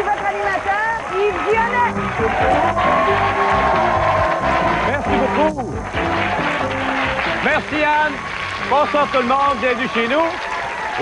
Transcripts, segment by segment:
Voici votre animateur, Yves Dionnet. Merci beaucoup. Merci, Anne. Bonsoir tout le monde, bienvenue chez nous.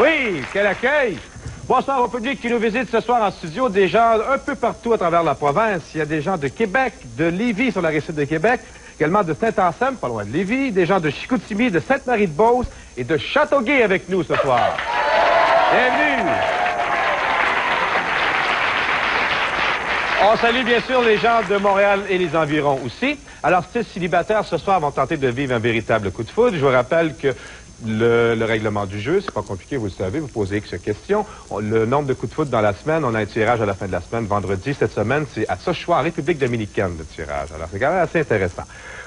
Oui, quel accueil. Bonsoir au public qui nous visite ce soir en studio, des gens un peu partout à travers la province. Il y a des gens de Québec, de Lévis sur la rive sud de Québec, également de Saint-Anselme, pas loin de Lévis, des gens de Chicoutimi, de Sainte-Marie-de-Beauce et de Châteauguay avec nous ce soir. Bienvenue. On salue bien sûr les gens de Montréal et les environs aussi. Alors, 6 célibataires ce soir vont tenter de vivre un véritable coup de foudre. Je vous rappelle que le règlement du jeu, c'est pas compliqué, vous le savez, vous posez X questions. Le nombre de coups de foudre dans la semaine, on a un tirage à la fin de la semaine, vendredi. Cette semaine, c'est à Sochoix, en République dominicaine, le tirage. Alors, c'est quand même assez intéressant.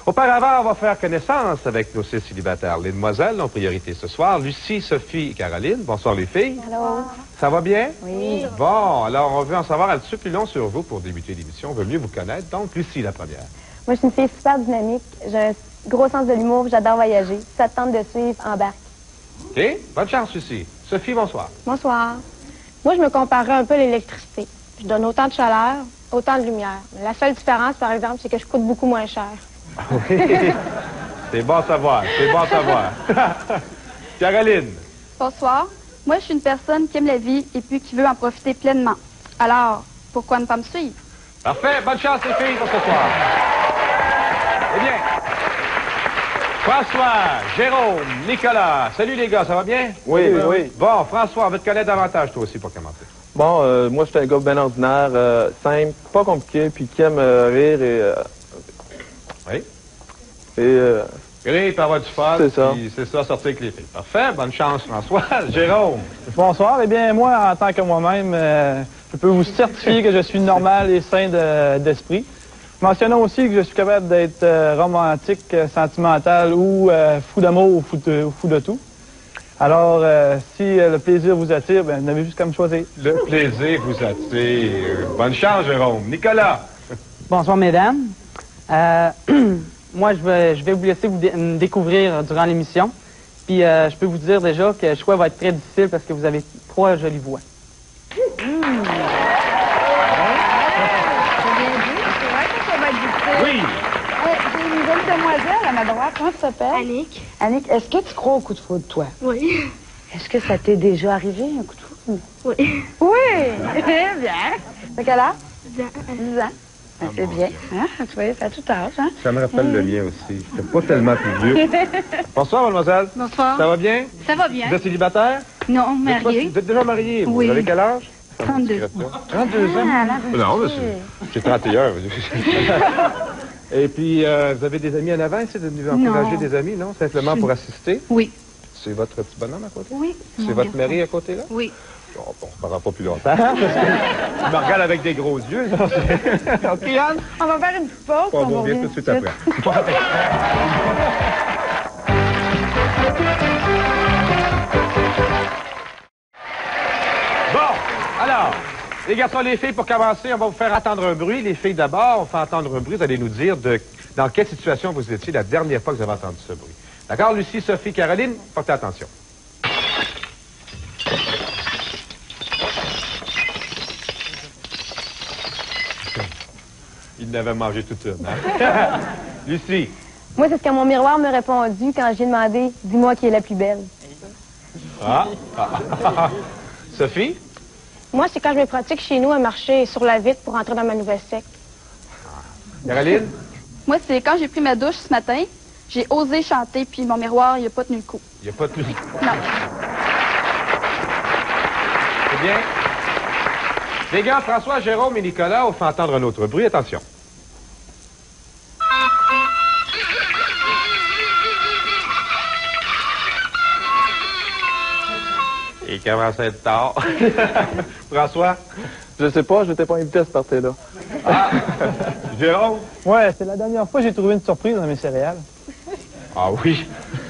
Auparavant, on va faire connaissance avec nos 6 célibataires. Les demoiselles ont priorité ce soir. Lucie, Sophie et Caroline. Bonsoir les filles. Allô. Ça va bien? Oui. Bon, alors on veut en savoir un petit peu plus long sur vous pour débuter l'émission. On veut mieux vous connaître. Donc, Lucie, la première. Moi, je suis une fille super dynamique. J'ai un gros sens de l'humour. J'adore voyager. Si ça te tente de suivre, embarque. OK. Bonne chance, Lucie. Sophie, bonsoir. Bonsoir. Moi, je me comparerais un peu à l'électricité. Je donne autant de chaleur, autant de lumière. Mais la seule différence, par exemple, c'est que je coûte beaucoup moins cher. Oui. C'est bon à savoir. C'est bon à savoir. Caroline. Bonsoir. Moi, je suis une personne qui aime la vie et puis qui veut en profiter pleinement. Alors, pourquoi ne pas me suivre? Parfait. Bonne chance, les filles, pour ce soir. Eh bien, François, Jérôme, Nicolas. Salut, les gars. Ça va bien? Oui, oui. Bon, François, on va te connaître davantage, toi aussi, pour commencer. Bon, moi, je suis un gars bien ordinaire, simple, pas compliqué, puis qui aime rire et... Oui. Et... Rire, avoir du fun. C'est ça. C'est ça, sortir avec les filles. Parfait. Bonne chance, François. Jérôme. Bonsoir. Eh bien, moi, en tant que moi-même, je peux vous certifier que je suis normal et sain d'esprit. Mentionnons aussi que je suis capable d'être romantique, sentimental ou fou d'amour ou fou de tout. Alors, si le plaisir vous attire, ben, vous n'avez juste qu'à me choisir. Le plaisir vous attire. Bonne chance, Jérôme. Nicolas. Bonsoir, mesdames. Moi, je vais vous laisser me découvrir durant l'émission. Puis, je peux vous dire déjà que le choix va être très difficile parce que vous avez 3 jolies voix. Oui. J'ai une jeune demoiselle à ma droite. Comment tu t'appelles? Annick. Annick, est-ce que tu crois au coup de foudre, toi? Oui. Est-ce que ça t'est déjà arrivé, un coup de foudre? Oui. Oui! Bien. T'as quel âge? 10 ans. 10 ans. Ben, c'est bien. Hein? Tu vois, ça a tout âge, hein? Ça me rappelle le mien aussi. J'étais pas tellement plus vieux. Bonsoir, mademoiselle. Bonsoir. Ça va bien? Ça va bien. Vous êtes célibataire? Non, mariée. Vous êtes déjà marié? Oui. Vous avez quel âge? 32. 32 ans? Non, monsieur. J'ai 31. Et puis, vous avez des amis en avant, c'est de nous encourager des amis, non? Simplement pour assister? Oui. C'est votre petit bonhomme à côté? Oui. C'est votre mari à côté, là? Oui. Bon, on ne parlera pas plus longtemps. Tu me regardes avec des gros yeux. OK, Anne? On va faire une petite pause. On va revenir tout de suite après. Bon, alors, les garçons et les filles, pour commencer, on va vous faire entendre un bruit. Les filles d'abord, on fait entendre un bruit. Vous allez nous dire dans quelle situation vous étiez la dernière fois que vous avez entendu ce bruit. D'accord? Lucie, Sophie, Caroline, portez attention. Il l'avait mangé toute une. Hein? Lucie. Moi, c'est ce que mon miroir m'a répondu quand j'ai demandé « Dis-moi qui est la plus belle ». Sophie? Moi, c'est quand je me pratique chez nous à marcher sur la vitre pour entrer dans ma nouvelle secte. Caroline? Moi, c'est quand j'ai pris ma douche ce matin, j'ai osé chanter, puis mon miroir, il n'a pas tenu le coup. Il n'y a pas de plus. Non. C'est bien. Les gars, François, Jérôme et Nicolas, on fait entendre un autre bruit. Attention. Il commence à être tard. François? Je sais pas, je n'étais pas invité à ce party-là. Ah! Jérôme? Ouais, c'est la dernière fois que j'ai trouvé une surprise dans mes céréales. Ah oui.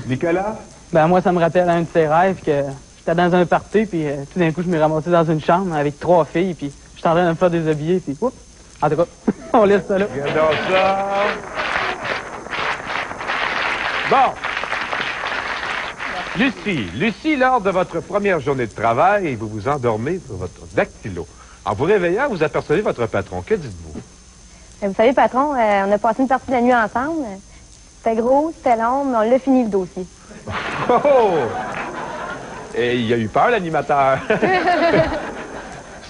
Nicolas? Ben, moi, ça me rappelle un de ces rêves que j'étais dans un party, puis tout d'un coup, je m'ai ramassé dans une chambre avec 3 filles, puis j'étais en train de me faire déshabiller, puis oups! En tout cas, on laisse ça là. Regardons ça. Bon. Lucie, lors de votre première journée de travail, vous vous endormez sur votre dactylo. En vous réveillant, vous apercevez votre patron. Que dites-vous? Vous savez, patron, on a passé une partie de la nuit ensemble. C'était gros, c'était long, mais on l'a fini, le dossier. Oh! Et il a eu peur, l'animateur.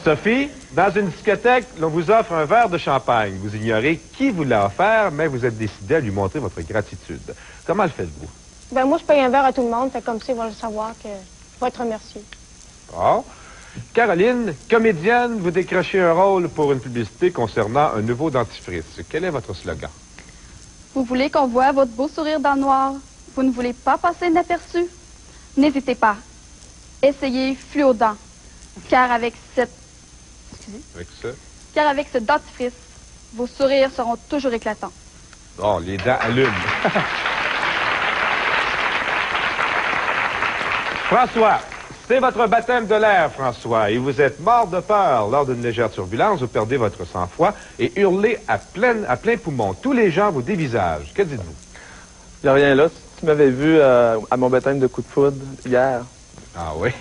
Sophie, dans une discothèque, l'on vous offre un verre de champagne. Vous ignorez qui vous l'a offert, mais vous êtes décidé à lui montrer votre gratitude. Comment le faites-vous? Ben moi, je paye un verre à tout le monde, fait comme ça, ils vont le savoir que je vais être remercié. Oh. Caroline, comédienne, vous décrochez un rôle pour une publicité concernant un nouveau dentifrice. Quel est votre slogan? Vous voulez qu'on voit votre beau sourire dans le noir? Vous ne voulez pas passer inaperçu? N'hésitez pas. Essayez Fluodent. Car avec cette... Excusez. Avec ça? Car avec ce dentifrice, vos sourires seront toujours éclatants. Oh, les dents allument. François, c'est votre baptême de l'air, François, et vous êtes mort de peur. Lors d'une légère turbulence, vous perdez votre sang-froid et hurlez à plein poumon. Tous les gens vous dévisagent. Que dites-vous? Il n'y a rien là. Tu m'avais vu à mon baptême de coup de foudre hier. Ah oui?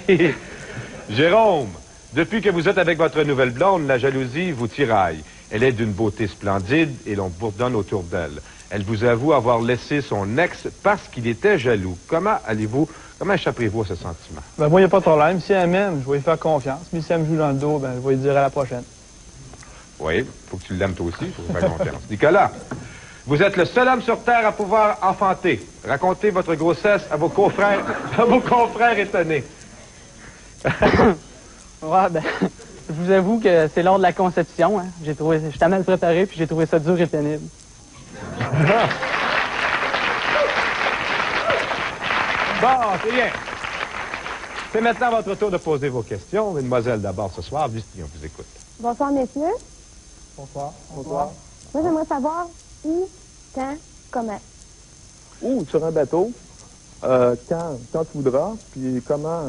Jérôme, depuis que vous êtes avec votre nouvelle blonde, la jalousie vous tiraille. Elle est d'une beauté splendide et l'on bourdonne autour d'elle. Elle vous avoue avoir laissé son ex parce qu'il était jaloux. Comment échapperez-vous à ce sentiment? Ben moi, il n'y a pas de problème. Si elle m'aime, je vais lui faire confiance. Mais si elle me joue dans le dos, ben je vais lui dire à la prochaine. Oui, faut que tu l'aimes toi aussi, il faut faire confiance. Nicolas, vous êtes le seul homme sur Terre à pouvoir enfanter. Racontez votre grossesse à vos confrères étonnés. Ouais, ben, je vous avoue que c'est lors de la conception. Hein. J'étais mal préparé, puis j'ai trouvé ça dur et pénible. Bon, c'est bien. C'est maintenant votre tour de poser vos questions. Mademoiselle, d'abord ce soir, Lucie, on vous écoute. Bonsoir, messieurs. Bonsoir. Moi, j'aimerais savoir où, quand, comment. Ou sur un bateau, quand tu voudras, puis comment...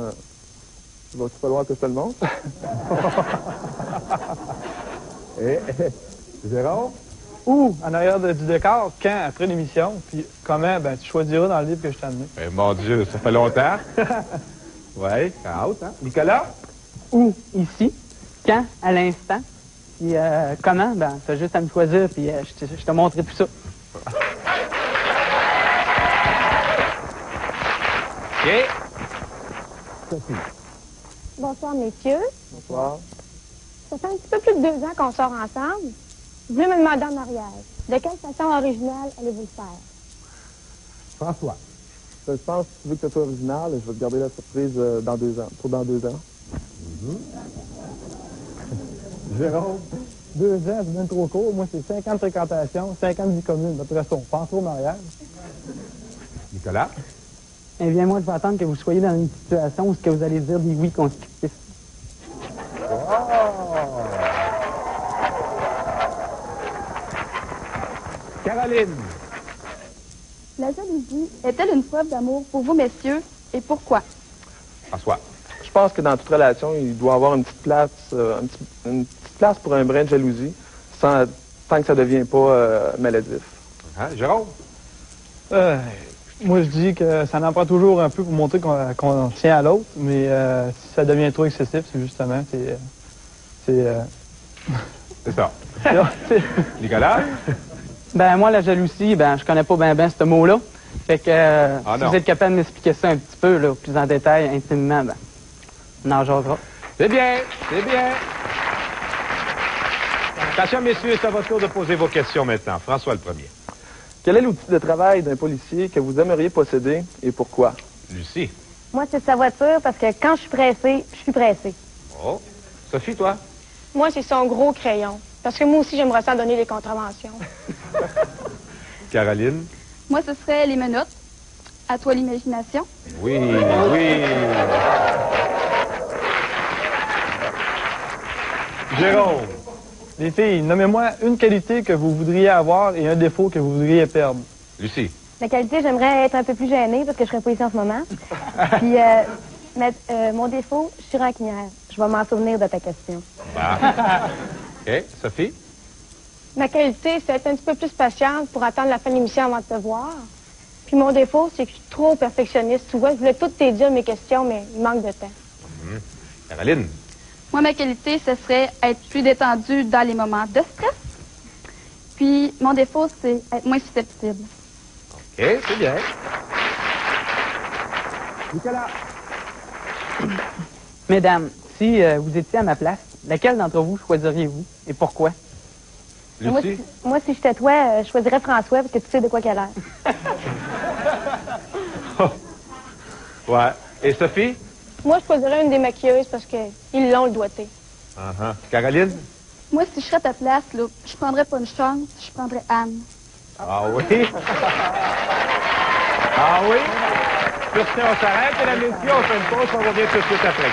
il va falloir que je te le montre. Jérôme? Ou, en arrière du décor, quand, après l'émission, puis comment, ben tu choisiras dans le livre que je t'ai amené. Eh, mon Dieu, ça fait longtemps. Oui, out, hein? Nicolas? Ou ici, quand, à l'instant, puis comment, ben t'as juste à me choisir, puis je te montrerai tout ça. OK. Bonsoir, messieurs. Bonsoir. Ça fait un petit peu plus de 2 ans qu'on sort ensemble. Je voulais me demander en mariage. De quelle façon originale allez-vous le faire? François. Je pense que tu veux que ce soit original, je vais te garder la surprise dans 2 ans. Pour dans 2 ans. Jérôme? 2 ans, c'est même trop court. Moi, c'est 5 ans de fréquentation, 5 ans de vie commune. Après ça, on pense au mariage. Nicolas? Eh bien, moi, je vais attendre que vous soyez dans une situation où ce que vous allez dire des oui constitutifs. Caroline? La jalousie est-elle une preuve d'amour pour vous, messieurs, et pourquoi? François? Je pense que dans toute relation, il doit y avoir une petite place, une petite place pour un brin de jalousie, tant que ça ne devient pas maladif. Hein, Jérôme? Moi, je dis que ça en prend toujours un peu pour montrer qu'on tient à l'autre, mais si ça devient trop excessif, c'est justement, C'est ça. Nicolas? Ben, moi, la jalousie, ben, je connais pas bien ce mot-là. Fait que, si vous êtes capable de m'expliquer ça un petit peu, là, plus en détail, intimement, ben, on en jasera. C'est bien, c'est bien. Attention, messieurs, c'est à votre tour de poser vos questions maintenant. François, le premier. Quel est l'outil de travail d'un policier que vous aimeriez posséder et pourquoi? Lucie. Moi, c'est sa voiture parce que quand je suis pressée, je suis pressée. Oh. Sophie, toi? Moi, c'est son gros crayon. Parce que moi aussi, j'aimerais ça donner les contraventions. Caroline? Moi, ce serait les menottes. À toi l'imagination. Oui, oui. Jérôme? Les filles, nommez-moi une qualité que vous voudriez avoir et un défaut que vous voudriez perdre. Lucie? La qualité, j'aimerais être un peu plus gênée parce que je serais pas ici en ce moment. Puis, mon défaut, je suis rancunière. Je vais m'en souvenir de ta question. Ah. OK. Sophie? Ma qualité, c'est être un petit peu plus patiente pour attendre la fin de l'émission avant de te voir. Puis mon défaut, c'est que je suis trop perfectionniste. Tu vois, je voulais toutes te dire mes questions, mais il manque de temps. Caroline? Moi, ma qualité, ce serait être plus détendue dans les moments de stress. Puis, mon défaut, c'est être moins susceptible. OK, c'est bien. Nicolas. Mesdames, si vous étiez à ma place, laquelle d'entre vous choisiriez-vous et pourquoi? Lucie? Moi, si j'étais toi, je choisirais François parce que tu sais de quoi qu'elle a l'air. Ouais. Et Sophie? Moi, je choisirais une des maquilleuses parce qu'ils l'ont le doigté. Caroline? Moi, si je serais à ta place, là, je prendrais pas une chance, je prendrais Anne. Ah oui? Ah oui? Sur ce, on s'arrête, mesdames et messieurs, on fait une pause, on revient tout de suite après.